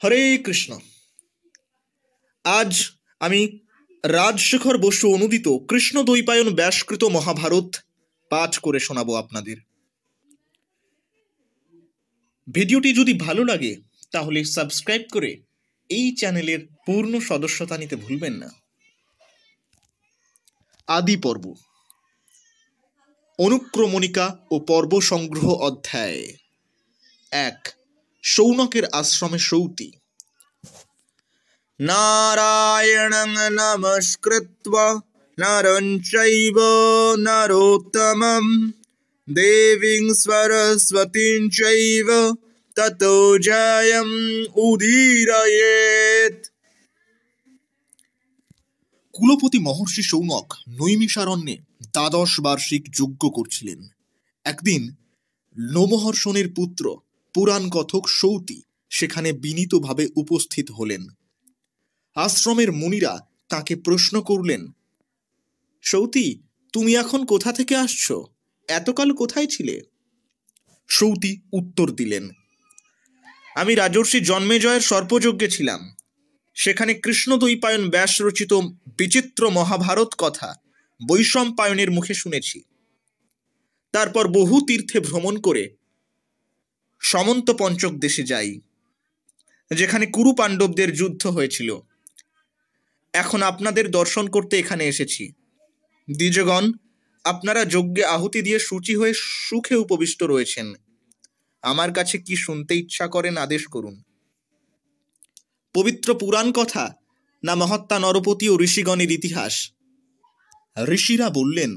হরে কৃষ্ণ। আজ আমি রাজশেখর বসু অনুদিত কৃষ্ণ দ্বৈপায়ন ব্যাসকৃত মহাভারত পাঠ করে শোনাবো আপনাদের। ভিডিওটি যদি ভালো লাগে তাহলে সাবস্ক্রাইব করে এই চ্যানেলের পূর্ণ সদস্যতা নিতে ভুলবেন না। আদি পর্ব, অনুক্রমণিকা ও পর্ব সংগ্রহ অধ্যায় 1। শৌনকের আশ্রমে সৌতি। নারায়ণং নমস্কৃত্বা নরং চৈব নরোত্তমং দেবীং সরস্বতীং চৈব ততো জয়ং উদীরয়েৎ। কুলপতি মহর্ষি শৌনক নৈমিষারণ্যে দ্বাদশ বার্ষিক যজ্ঞ করছিলেন। একদিন লোমহর্ষণের পুত্র পুরাণ কথক সৌতি সেখানে বিনীতভাবে উপস্থিত হলেন। আশ্রমের মুনিরা তাকে প্রশ্ন করলেন, সৌতি, তুমি এখন কোথা থেকে আসছো? এতকাল কোথায় ছিলে? সৌতি উত্তর দিলেন, আমি রাজর্ষি জন্মেজয়ের সর্পযজ্ঞে ছিলাম। সেখানে কৃষ্ণ দ্বৈপায়ন ব্যাস রচিত বিচিত্র মহাভারত কথা বৈশম্পায়নের মুখে শুনেছি। তারপর বহু তীর্থে ভ্রমণ করে সমন্ত পঞ্চক দেশে যাই, যেখানে কুরু পাণ্ডবদের যুদ্ধ হয়েছিল। এখন আপনাদের দর্শন করতে এখানে এসেছি। দ্বিজগণ, আপনারা যজ্ঞে আহুতি দিয়ে শুচি হয়ে সুখে উপবিষ্ট রয়েছেন। আমার কাছে কি শুনতে ইচ্ছা করেন আদেশ করুন। পবিত্র পুরাণ কথা না মহাত্মা নরপতি ও ঋষিগণের ইতিহাস? ঋষিরা বললেন,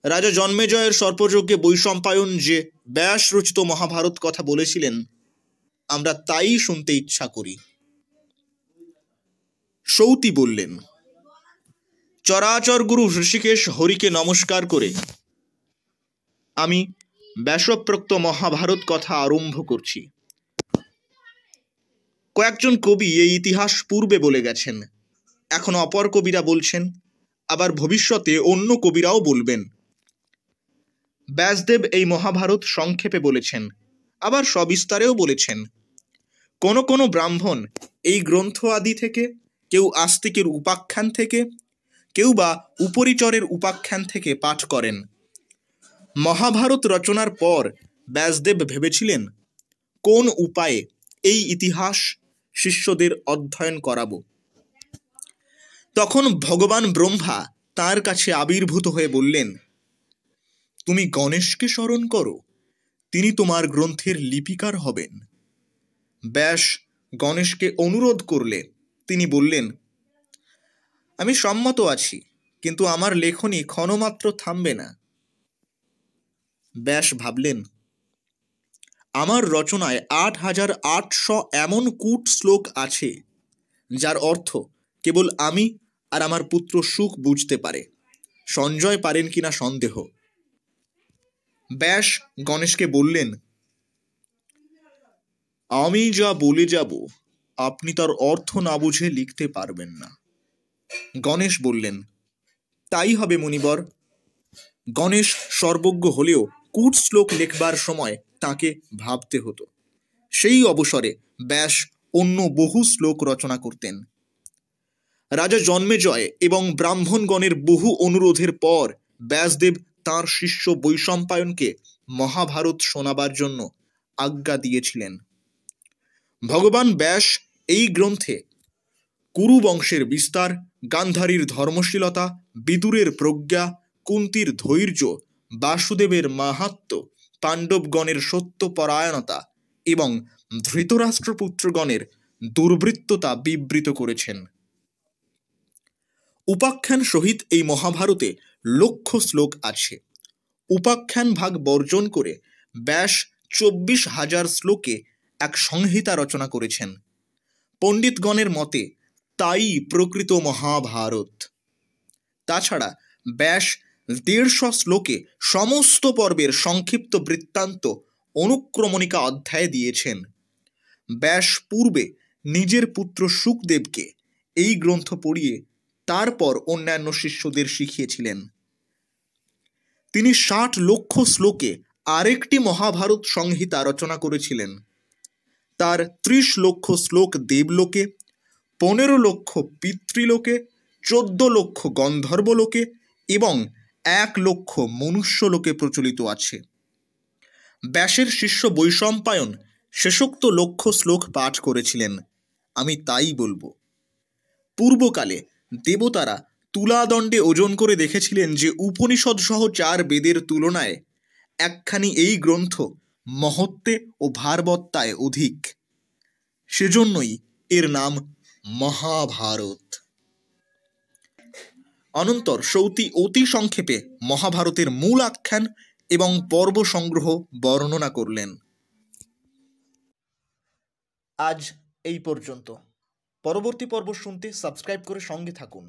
রাজা জন্মেজয়ের সর্পযজ্ঞে বৈশম্পায়ন যে ব্যাস রচিত মহাভারত কথা বলেছিলেন, আমরা তাই শুনতে ইচ্ছা করি। সৌতি বললেন, চরাচর গুরু ঋষিকেশ হরিকে নমস্কার করে আমি ব্যাসপ্রোক্ত মহাভারত কথা আরম্ভ করছি। কয়েকজন কবি এই ইতিহাস পূর্বে বলে গেছেন, এখন অপর কবিরা বলছেন, আবার ভবিষ্যতে অন্য কবিরাও বলবেন। ব্যাসদেব এই মহাভারত সংক্ষেপে বলেছেন, আবার সবিস্তারেও বলেছেন। কোন কোন ব্রাহ্মণ এই গ্রন্থ আদি থেকে, কেউ আস্তিকের উপাখ্যান থেকে, কেউ বা উপরিচরের উপাখ্যান থেকে পাঠ করেন। মহাভারত রচনার পর ব্যাসদেব ভেবেছিলেন কোন উপায়ে এই ইতিহাস শিষ্যদের অধ্যয়ন করাবো। তখন ভগবান ব্রহ্মা তার কাছে আবির্ভূত হয়ে বললেন, তুমি গণেশকে স্মরণ করো, তিনি তোমার গ্রন্থের লিপিকার হবেন। ব্যাস গণেশকে অনুরোধ করলে তিনি বললেন, আমি সম্মত আছি, কিন্তু আমার লেখনী ক্ষণমাত্র থামবে না। ব্যাস ভাবলেন, আমার রচনায় ৮,৮০০ এমন কূট শ্লোক আছে, যার অর্থ কেবল আমি আর আমার পুত্র সুখ বুঝতে পারে। সঞ্জয় পারেন কিনা সন্দেহ। ব্যাস গণেশকে বললেন, আমি যা বলে যাব আপনি তার অর্থ না বুঝে লিখতে পারবেন না। গণেশ বললেন, তাই হবে মুনিবর। গণেশ সর্বজ্ঞ হলেও কূট শ্লোক লেখবার সময় তাকে ভাবতে হতো। সেই অবসরে ব্যাস অন্য বহু শ্লোক রচনা করতেন। রাজা জন্মেজয় এবং ব্রাহ্মণগণের বহু অনুরোধের পর ব্যাসদেব তাঁর শিষ্য বৈশম্পায়নকে মহাভারত শোনাবার জন্য আজ্ঞা দিয়েছিলেন। ভগবান ব্যাস এই গ্রন্থে কুরু বংশের বিস্তার, গান্ধারীর ধর্মশীলতা, বিদুরের প্রজ্ঞা, কুন্তির ধৈর্য, বাসুদেবের মাহাত্ম্য, পাণ্ডবগণের সত্যপরায়ণতা এবং ধৃতরাষ্ট্রপুত্রগণের দুর্বৃত্ততা বিবৃত করেছেন। উপাখ্যান সহিত এই মহাভারতে লক্ষ শ্লোক আছে। উপাখ্যান ভাগ বর্জন করে ব্যাস 24,000 শ্লোকে এক সংহিতা রচনা করেছেন। পণ্ডিতগণের মতে তাই প্রকৃত মহাভারত। তাছাড়া ব্যাস 150 শ্লোকে সমস্ত পর্বের সংক্ষিপ্ত বৃত্তান্ত অনুক্রমণিকা অধ্যায়ে দিয়েছেন। ব্যাস পূর্বে নিজের পুত্র শুকদেবকে এই গ্রন্থ পড়িয়ে তারপর অন্যান্য শিষ্যদের শিখিয়েছিলেন। তিনি 60 লক্ষ শ্লোকে আরেকটি মহাভারত সংহিতা রচনা করেছিলেন। তার 30 লক্ষ শ্লোক দেবলোকে, 15 লক্ষ পিতৃলোকে, 14 লক্ষ গন্ধর্বলোকে এবং 1 লক্ষ মনুষ্যলোকে প্রচলিত আছে। ব্যাসের শিষ্য বৈশম্পায়ন শেষোক্ত লক্ষ শ্লোক পাঠ করেছিলেন। আমি তাই বলবো, পূর্বকালে দেবতারা তুলাদণ্ডে ওজন করে দেখেছিলেন যে উপনিষদ সহ 4 বেদের তুলনায় একখানি এই গ্রন্থ মহত্বে ও ভারবত্তায় অধিক। সেজন্যই এর নাম মহাভারত। অনন্তর সৌতি অতি সংক্ষেপে মহাভারতের মূল আখ্যান এবং পর্ব সংগ্রহ বর্ণনা করলেন। আজ এই পর্যন্ত। পরবর্তী পর্ব শুনতে সাবস্ক্রাইব করে সঙ্গে থাকুন।